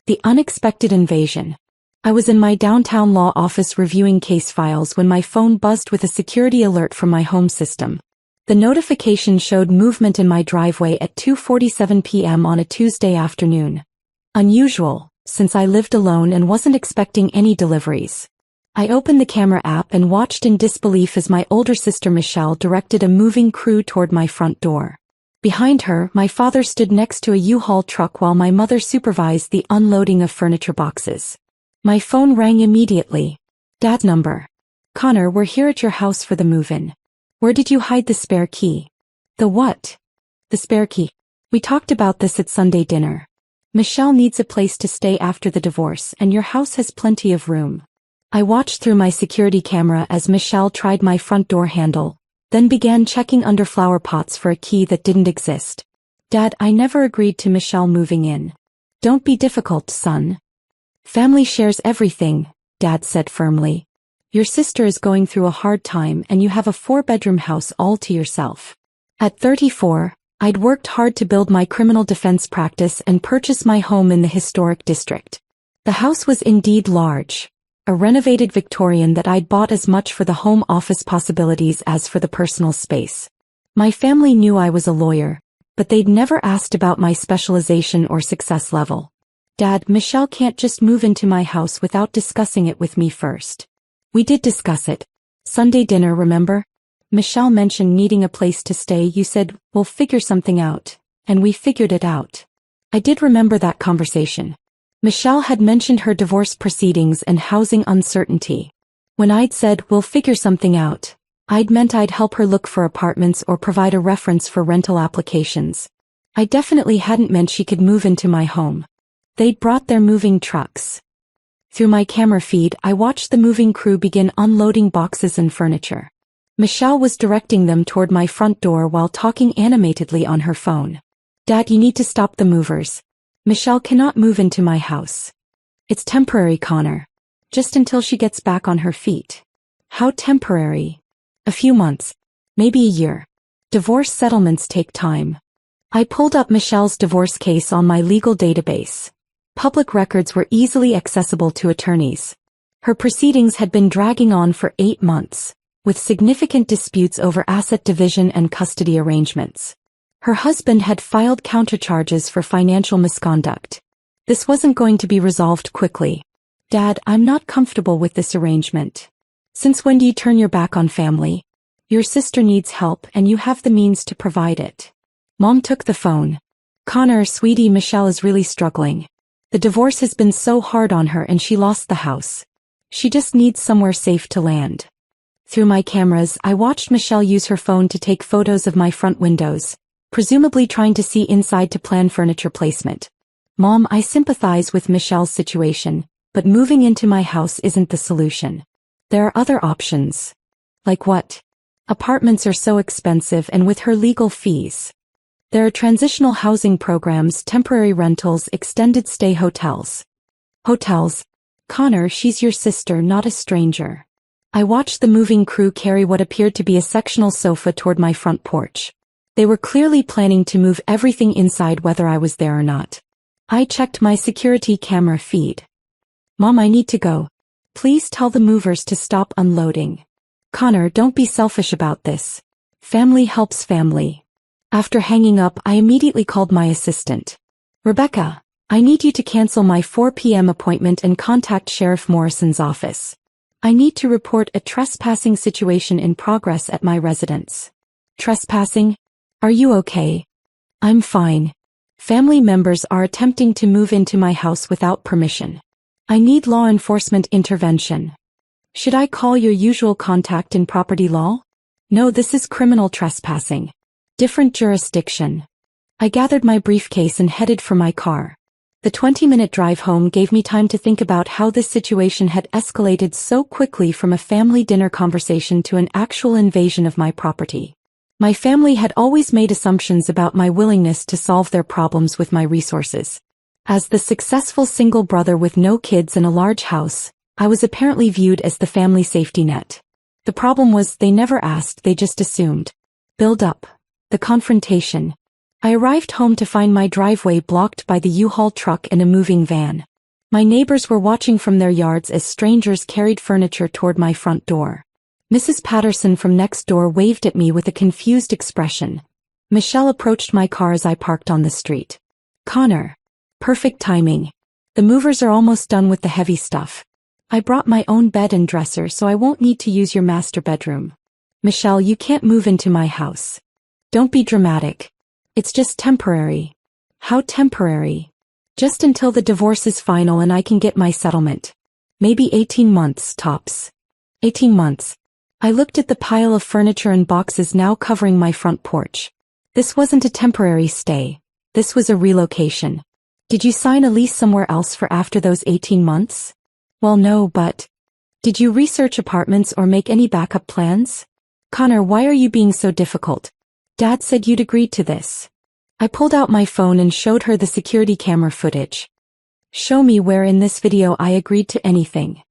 The unexpected invasion. I was in my downtown law office reviewing case files when my phone buzzed with a security alert from my home system. The notification showed movement in my driveway at 2:47 p.m. on a Tuesday afternoon. Unusual, since I lived alone and wasn't expecting any deliveries. I opened the camera app and watched in disbelief as my older sister Michelle directed a moving crew toward my front door. Behind her, my father stood next to a U-Haul truck while my mother supervised the unloading of furniture boxes. My phone rang immediately. Dad's number. Connor, we're here at your house for the move-in. Where did you hide the spare key? The what? The spare key. We talked about this at Sunday dinner. Michelle needs a place to stay after the divorce and your house has plenty of room. I watched through my security camera as Michelle tried my front door handle, then began checking under flower pots for a key that didn't exist. Dad, I never agreed to Michelle moving in. Don't be difficult, son. Family shares everything, Dad said firmly. Your sister is going through a hard time and you have a 4-bedroom house all to yourself. At 34, I'd worked hard to build my criminal defense practice and purchase my home in the historic district. The house was indeed large. A renovated Victorian that I'd bought as much for the home office possibilities as for the personal space. My family knew I was a lawyer, but they'd never asked about my specialization or success level. Dad, Michelle can't just move into my house without discussing it with me first. We did discuss it. Sunday dinner, remember? Michelle mentioned needing a place to stay. You said, we'll figure something out, and we figured it out. I did remember that conversation. Michelle had mentioned her divorce proceedings and housing uncertainty. When I'd said, we'll figure something out, I'd meant I'd help her look for apartments or provide a reference for rental applications. I definitely hadn't meant she could move into my home. They'd brought their moving trucks. Through my camera feed, I watched the moving crew begin unloading boxes and furniture. Michelle was directing them toward my front door while talking animatedly on her phone. Dad, you need to stop the movers. Michelle cannot move into my house. It's temporary, Connor. Just until she gets back on her feet. How temporary? A few months. Maybe a year. Divorce settlements take time. I pulled up Michelle's divorce case on my legal database. Public records were easily accessible to attorneys. Her proceedings had been dragging on for 8 months, with significant disputes over asset division and custody arrangements. Her husband had filed countercharges for financial misconduct. This wasn't going to be resolved quickly. Dad, I'm not comfortable with this arrangement. Since when do you turn your back on family? Your sister needs help and you have the means to provide it. Mom took the phone. Connor, sweetie, Michelle is really struggling. The divorce has been so hard on her and she lost the house. She just needs somewhere safe to land. Through my cameras, I watched Michelle use her phone to take photos of my front windows, presumably trying to see inside to plan furniture placement. Mom, I sympathize with Michelle's situation, but moving into my house isn't the solution. There are other options. Like what? Apartments are so expensive and with her legal fees. There are transitional housing programs, temporary rentals, extended stay hotels. Hotels? Connor, she's your sister, not a stranger. I watched the moving crew carry what appeared to be a sectional sofa toward my front porch. They were clearly planning to move everything inside whether I was there or not. I checked my security camera feed. Mom, I need to go. Please tell the movers to stop unloading. Connor, don't be selfish about this. Family helps family. After hanging up, I immediately called my assistant. Rebecca, I need you to cancel my 4 p.m. appointment and contact Sheriff Morrison's office. I need to report a trespassing situation in progress at my residence. Trespassing? Are you okay? I'm fine. Family members are attempting to move into my house without permission. I need law enforcement intervention. Should I call your usual contact in property law? No, this is criminal trespassing. Different jurisdiction. I gathered my briefcase and headed for my car. The 20-minute drive home gave me time to think about how this situation had escalated so quickly from a family dinner conversation to an actual invasion of my property. My family had always made assumptions about my willingness to solve their problems with my resources. As the successful single brother with no kids and a large house, I was apparently viewed as the family safety net. The problem was they never asked, they just assumed. Build up. The confrontation. I arrived home to find my driveway blocked by the U-Haul truck and a moving van. My neighbors were watching from their yards as strangers carried furniture toward my front door. Mrs. Patterson from next door waved at me with a confused expression. Michelle approached my car as I parked on the street. Connor. Perfect timing. The movers are almost done with the heavy stuff. I brought my own bed and dresser so I won't need to use your master bedroom. Michelle, you can't move into my house. Don't be dramatic. It's just temporary. How temporary? Just until the divorce is final and I can get my settlement. Maybe 18 months, tops. 18 months. I looked at the pile of furniture and boxes now covering my front porch. This wasn't a temporary stay. This was a relocation. Did you sign a lease somewhere else for after those 18 months? Well, no, but... Did you research apartments or make any backup plans? Connor, why are you being so difficult? Dad said you'd agreed to this. I pulled out my phone and showed her the security camera footage. Show me where in this video I agreed to anything.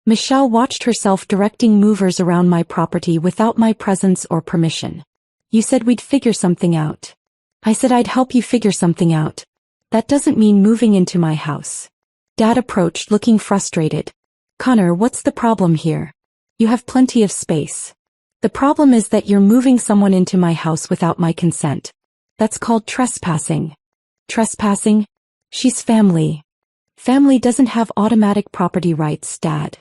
Michelle watched herself directing movers around my property without my presence or permission. You said we'd figure something out. I said I'd help you figure something out. That doesn't mean moving into my house. Dad approached, looking frustrated. Connor, what's the problem here? You have plenty of space. The problem is that you're moving someone into my house without my consent. That's called trespassing. Trespassing? She's family. Family doesn't have automatic property rights, Dad.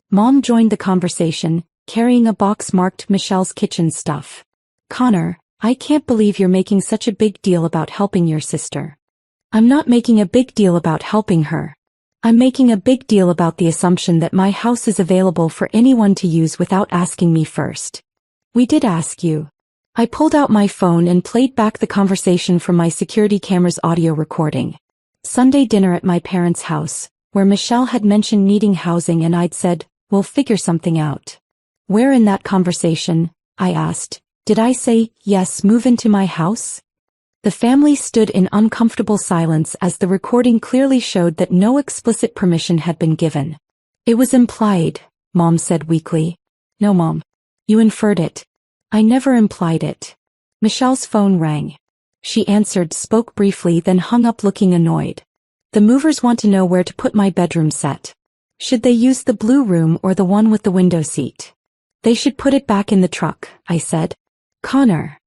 Mom joined the conversation, carrying a box marked Michelle's kitchen stuff. Connor, I can't believe you're making such a big deal about helping your sister. I'm not making a big deal about helping her. I'm making a big deal about the assumption that my house is available for anyone to use without asking me first. We did ask you. I pulled out my phone and played back the conversation from my security camera's audio recording. Sunday dinner at my parents' house, where Michelle had mentioned needing housing and I'd said, we'll figure something out. Where in that conversation, I asked, did I say, yes, move into my house? The family stood in uncomfortable silence as the recording clearly showed that no explicit permission had been given. It was implied, Mom said weakly. No, Mom. You inferred it. I never implied it. Michelle's phone rang. She answered, spoke briefly, then hung up looking annoyed. The movers want to know where to put my bedroom set. Should they use the blue room or the one with the window seat? They should put it back in the truck, I said. Connor.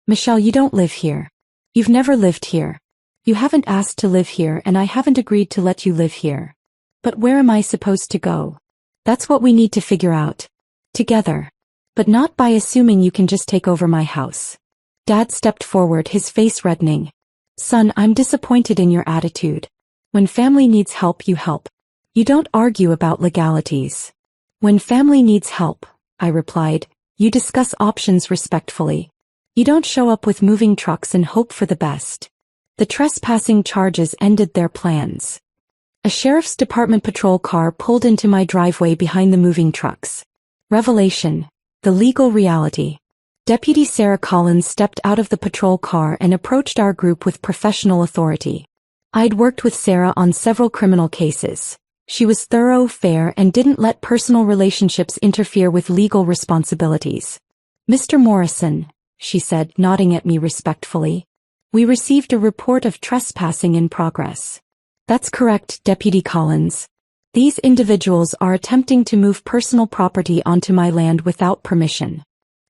Michelle, you don't live here. You've never lived here. You haven't asked to live here and I haven't agreed to let you live here. But where am I supposed to go? That's what we need to figure out. Together. But not by assuming you can just take over my house. Dad stepped forward, his face reddening. Son, I'm disappointed in your attitude. When family needs help, you help. You don't argue about legalities. When family needs help, I replied, you discuss options respectfully. You don't show up with moving trucks and hope for the best. The trespassing charges ended their plans. A sheriff's department patrol car pulled into my driveway behind the moving trucks. Revelation. The legal reality. Deputy Sarah Collins stepped out of the patrol car and approached our group with professional authority. I'd worked with Sarah on several criminal cases. She was thorough, fair, and didn't let personal relationships interfere with legal responsibilities. Mr. Morrison, she said, nodding at me respectfully. We received a report of trespassing in progress. That's correct, Deputy Collins. These individuals are attempting to move personal property onto my land without permission.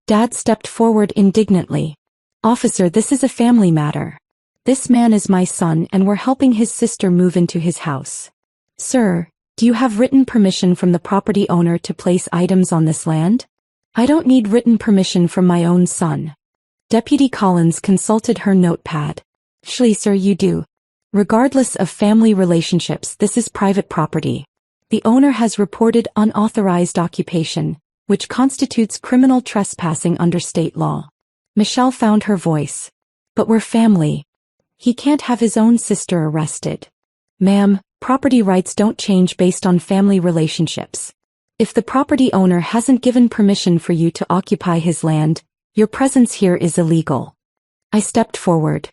Dad stepped forward indignantly. Officer, this is a family matter. This man is my son and we're helping his sister move into his house. Sir, do you have written permission from the property owner to place items on this land? I don't need written permission from my own son. Deputy Collins consulted her notepad. Actually, sir, you do. Regardless of family relationships, this is private property. The owner has reported unauthorized occupation, which constitutes criminal trespassing under state law. Michelle found her voice. But we're family. He can't have his own sister arrested. Ma'am, property rights don't change based on family relationships. If the property owner hasn't given permission for you to occupy his land, your presence here is illegal. I stepped forward.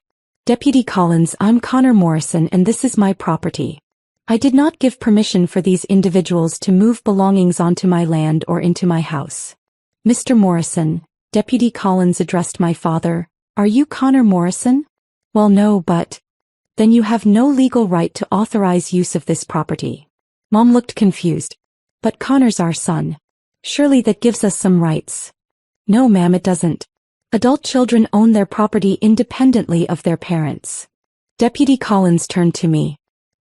Deputy Collins, I'm Connor Morrison and this is my property. I did not give permission for these individuals to move belongings onto my land or into my house. Mr. Morrison, Deputy Collins addressed my father, are you Connor Morrison? Well, no, but... Then you have no legal right to authorize use of this property. Mom looked confused. But Connor's our son. Surely that gives us some rights. No, ma'am, it doesn't. Adult children own their property independently of their parents. Deputy Collins turned to me.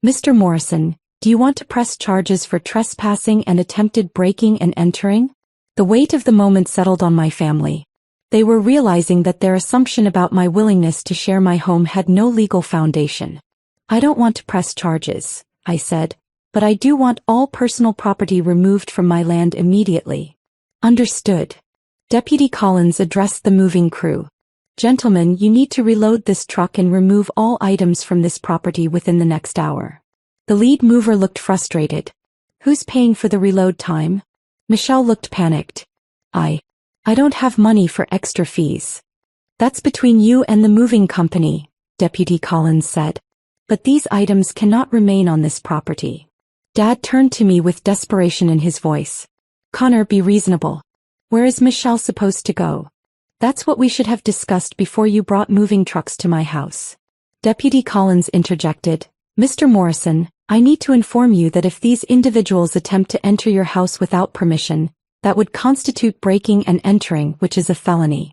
Mr. Morrison, do you want to press charges for trespassing and attempted breaking and entering? The weight of the moment settled on my family. They were realizing that their assumption about my willingness to share my home had no legal foundation. I don't want to press charges, I said, but I do want all personal property removed from my land immediately. Understood. Deputy Collins addressed the moving crew. Gentlemen, you need to reload this truck and remove all items from this property within the next hour. The lead mover looked frustrated. Who's paying for the reload time? Michelle looked panicked. I don't have money for extra fees. That's between you and the moving company, Deputy Collins said. But these items cannot remain on this property. Dad turned to me with desperation in his voice. Connor, be reasonable. Where is Michelle supposed to go? That's what we should have discussed before you brought moving trucks to my house. Deputy Collins interjected. Mr. Morrison, I need to inform you that if these individuals attempt to enter your house without permission, that would constitute breaking and entering, which is a felony.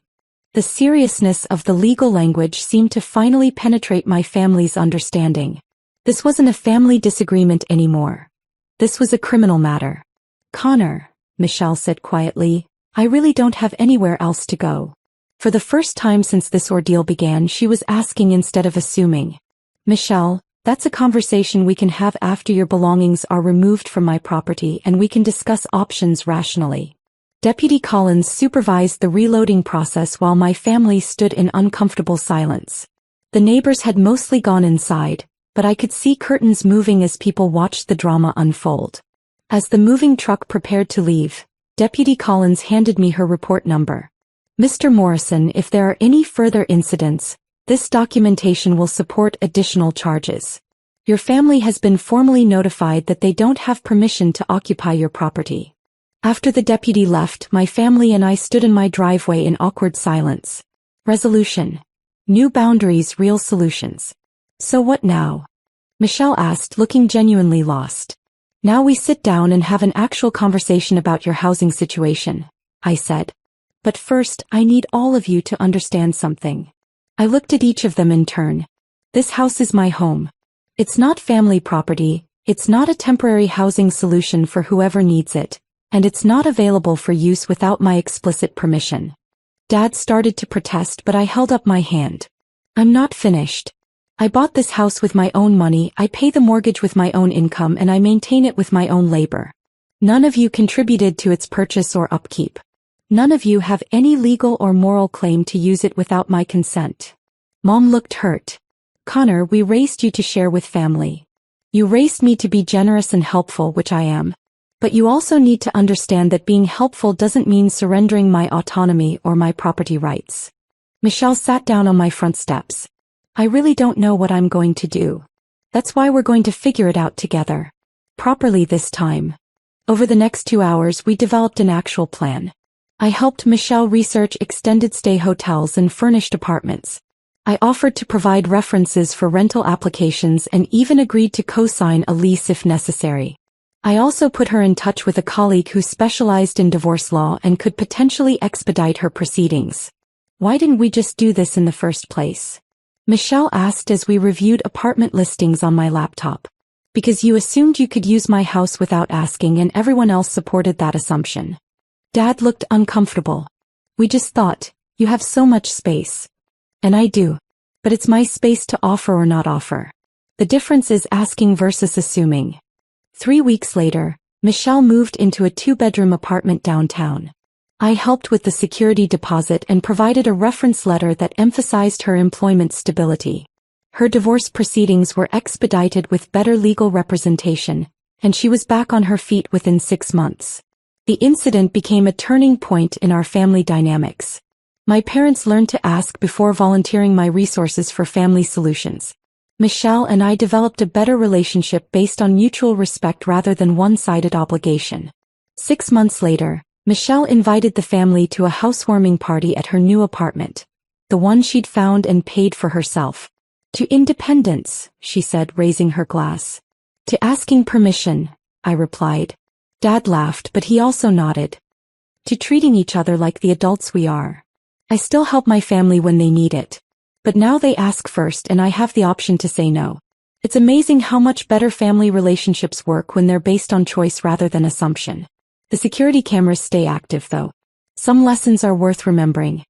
The seriousness of the legal language seemed to finally penetrate my family's understanding. This wasn't a family disagreement anymore. This was a criminal matter. Connor, Michelle said quietly, I really don't have anywhere else to go. For the first time since this ordeal began, she was asking instead of assuming. Michelle, that's a conversation we can have after your belongings are removed from my property and we can discuss options rationally. Deputy Collins supervised the reloading process while my family stood in uncomfortable silence. The neighbors had mostly gone inside, but I could see curtains moving as people watched the drama unfold. As the moving truck prepared to leave, Deputy Collins handed me her report number. Mr. Morrison, if there are any further incidents, this documentation will support additional charges. Your family has been formally notified that they don't have permission to occupy your property. After the deputy left, my family and I stood in my driveway in awkward silence. Resolution. New boundaries, real solutions. So what now? Michelle asked, looking genuinely lost. Now we sit down and have an actual conversation about your housing situation, I said. But first, I need all of you to understand something. I looked at each of them in turn. This house is my home. It's not family property, it's not a temporary housing solution for whoever needs it, and it's not available for use without my explicit permission. Dad started to protest, but I held up my hand. I'm not finished. I bought this house with my own money, I pay the mortgage with my own income, and I maintain it with my own labor. None of you contributed to its purchase or upkeep. None of you have any legal or moral claim to use it without my consent. Mom looked hurt. Connor, we raised you to share with family. You raised me to be generous and helpful, which I am. But you also need to understand that being helpful doesn't mean surrendering my autonomy or my property rights. Michelle sat down on my front steps. I really don't know what I'm going to do. That's why we're going to figure it out together. Properly this time. Over the next 2 hours, we developed an actual plan. I helped Michelle research extended stay hotels and furnished apartments. I offered to provide references for rental applications and even agreed to co-sign a lease if necessary. I also put her in touch with a colleague who specialized in divorce law and could potentially expedite her proceedings. Why didn't we just do this in the first place? Michelle asked as we reviewed apartment listings on my laptop. Because you assumed you could use my house without asking, and everyone else supported that assumption. Dad looked uncomfortable. We just thought, you have so much space. And I do. But it's my space to offer or not offer. The difference is asking versus assuming. 3 weeks later, Michelle moved into a 2-bedroom apartment downtown. I helped with the security deposit and provided a reference letter that emphasized her employment stability. Her divorce proceedings were expedited with better legal representation, and she was back on her feet within 6 months. The incident became a turning point in our family dynamics. My parents learned to ask before volunteering my resources for family solutions. Michelle and I developed a better relationship based on mutual respect rather than one-sided obligation. 6 months later, Michelle invited the family to a housewarming party at her new apartment, the one she'd found and paid for herself. To independence, she said, raising her glass. To asking permission, I replied. Dad laughed, but he also nodded. To treating each other like the adults we are. I still help my family when they need it. But now they ask first and I have the option to say no. It's amazing how much better family relationships work when they're based on choice rather than assumption. The security cameras stay active though. Some lessons are worth remembering.